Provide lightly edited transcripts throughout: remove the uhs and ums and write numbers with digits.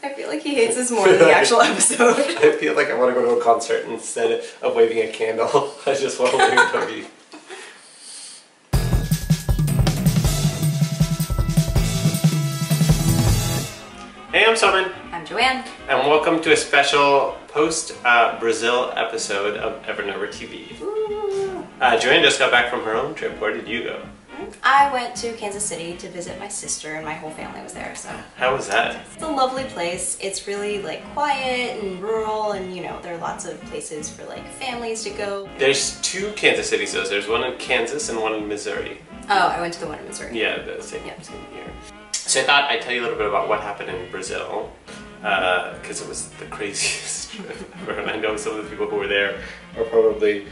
I feel like he hates us more than the actual episode. I feel like I want to go to a concert instead of waving a candle. I just want to wave a doggy. Hey, I'm Soman. I'm JoAnn. And welcome to a special post-Brazil episode of EverNever TV. JoAnn just got back from her own trip. Where did you go? I went to Kansas City to visit my sister, and my whole family was there. So how was that? It's a lovely place. It's really like quiet and rural, and you know there are lots of places for like families to go. There's two Kansas City zoos. There's one in Kansas and one in Missouri. Oh, I went to the one in Missouri. Yeah, the same here. So I thought I'd tell you a little bit about what happened in Brazil, because it was the craziest trip ever, and I know some of the people who were there are probably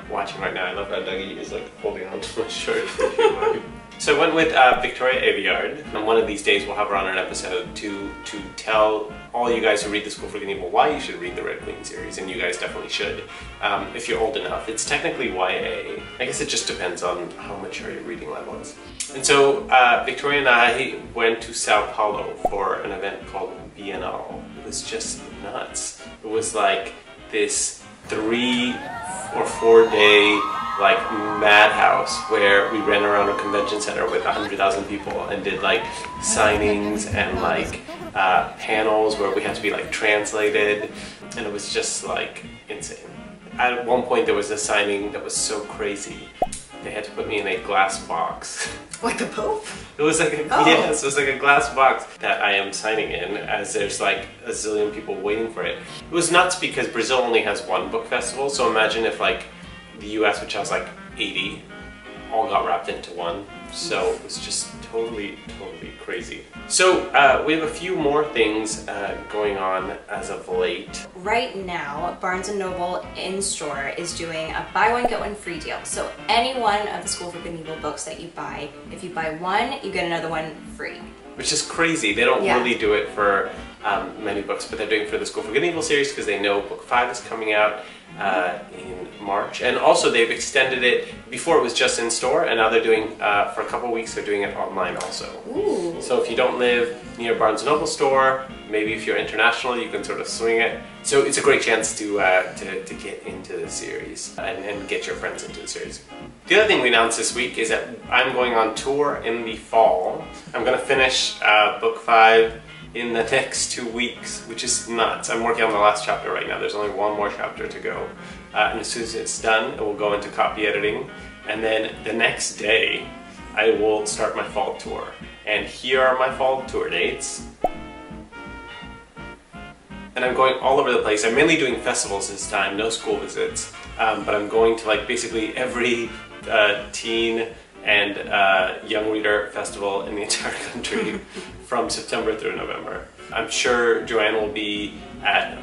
watching right now. I love how Dougie is like holding on to my shirt. So I went with Victoria Aveyard, and one of these days we'll have her on an episode to tell all you guys who read The School for Good and Evil why you should read the Red Queen series, and you guys definitely should if you're old enough. It's technically YA. I guess it just depends on how mature your reading level is. And so Victoria and I went to Sao Paulo for an event called Bienal. It was just nuts. It was like this 3 or 4 day like madhouse where we ran around a convention center with 100,000 people and did like signings and like panels where we had to be like translated, and it was just like insane. At one point there was a signing that was so crazy they had to put me in a glass box. Like the Pope? It was like yes, it was like a glass box that I am signing in as there's like a zillion people waiting for it. It was nuts because Brazil only has one book festival, so imagine if like the US, which has like 80, all got wrapped into one. So it was just totally crazy. So we have a few more things going on as of late. Right now, Barnes & Noble in-store is doing a buy one, get one free deal. So any one of the School for Good and Evil books that you buy, if you buy one, you get another one free. Which is crazy. They don't really do it for many books, but they're doing it for the School for Good and Evil series because they know book 5 is coming out in March. And also they've extended it. Before it was just in store, and now they're doing, for a couple weeks, they're doing it online also. Ooh. So if you don't live near Barnes & Noble store, maybe if you're international, you can sort of swing it. So it's a great chance to get into the series and get your friends into the series. The other thing we announced this week is that I'm going on tour in the fall. I'm going to finish book 5 in the next 2 weeks, which is nuts. I'm working on the last chapter right now. There's only one more chapter to go. And as soon as it's done, it will go into copy editing. And then the next day, I will start my fall tour. And here are my fall tour dates. And I'm going all over the place. I'm mainly doing festivals this time, no school visits. But I'm going to like basically every teen and young reader festival in the entire country from September through November. I'm sure JoAnn will be at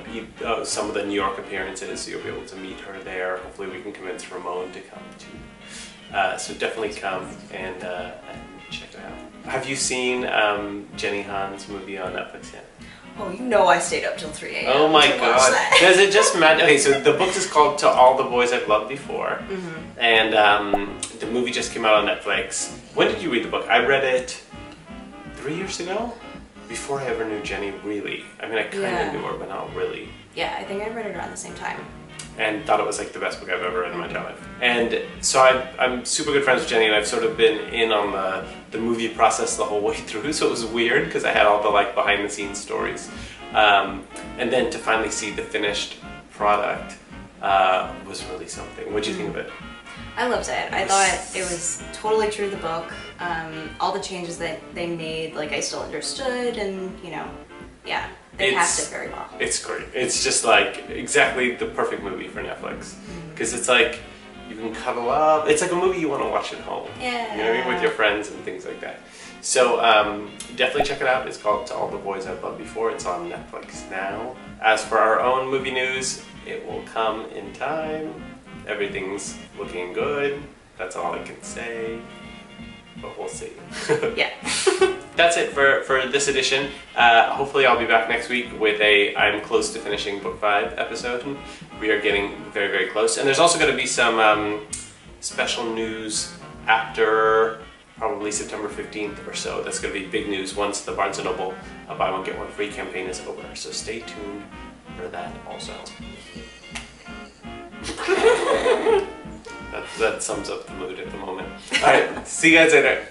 some of the New York appearances, so you'll be able to meet her there. Hopefully we can convince Ramon to come too. So definitely come and check it out. Have you seen Jenny Han's movie on Netflix yet? Oh, you know I stayed up till 3 a.m. Oh my god. Does it just matter? Okay, so the book is called To All the Boys I've Loved Before. And the movie just came out on Netflix. When did you read the book? I read it 3 years ago? Before I ever knew Jenny, really. I mean, I kind of knew her, but not really. Yeah, I think I read it around the same time. And thought it was like the best book I've ever read in my entire life. And so I'm super good friends with Jenny, and I've sort of been in on the movie process the whole way through, so it was weird because I had all the like behind the scenes stories. And then to finally see the finished product was really something. What'd you think of it? I loved it. I thought it was totally true to the book. All the changes that they made, like I still understood, and you know, yeah. They cast it very well. It's great. It's just like exactly the perfect movie for Netflix. Because it's like, you can cuddle up. It's like a movie you want to watch at home. Yeah. You know what I mean? With your friends and things like that. So definitely check it out. It's called To All the Boys I've Loved Before. It's on Netflix now. As for our own movie news, it will come in time. Everything's looking good. That's all I can say. But we'll see. Yeah. That's it for this edition. Hopefully I'll be back next week with a I'm close to finishing book 5 episode. We are getting very close. And there's also going to be some special news after probably September 15th or so. That's going to be big news once the Barnes & Noble buy one get one free campaign is over. So stay tuned for that also. that sums up the mood at the moment. Alright, see you guys later.